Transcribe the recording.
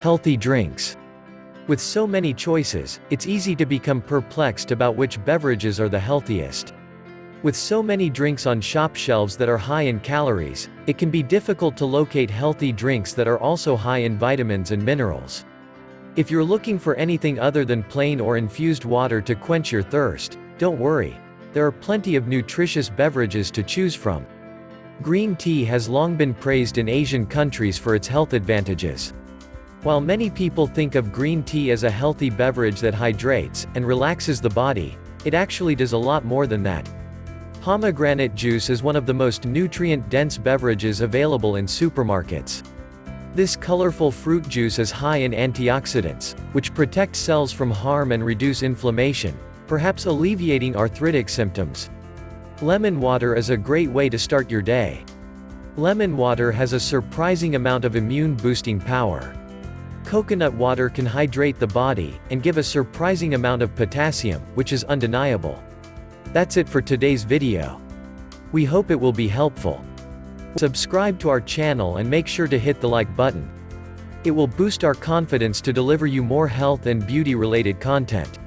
Healthy drinks. With so many choices, it's easy to become perplexed about which beverages are the healthiest. With so many drinks on shop shelves that are high in calories, it can be difficult to locate healthy drinks that are also high in vitamins and minerals. If you're looking for anything other than plain or infused water to quench your thirst, don't worry. There are plenty of nutritious beverages to choose from. Green tea has long been praised in Asian countries for its health advantages. While many people think of green tea as a healthy beverage that hydrates and relaxes the body, it actually does a lot more than that. Pomegranate juice is one of the most nutrient-dense beverages available in supermarkets. This colorful fruit juice is high in antioxidants, which protect cells from harm and reduce inflammation, perhaps alleviating arthritic symptoms. Lemon water is a great way to start your day. Lemon water has a surprising amount of immune-boosting power. Coconut water can hydrate the body, and give a surprising amount of potassium, which is undeniable. That's it for today's video. We hope it will be helpful. Subscribe to our channel and make sure to hit the like button. It will boost our confidence to deliver you more health and beauty-related content.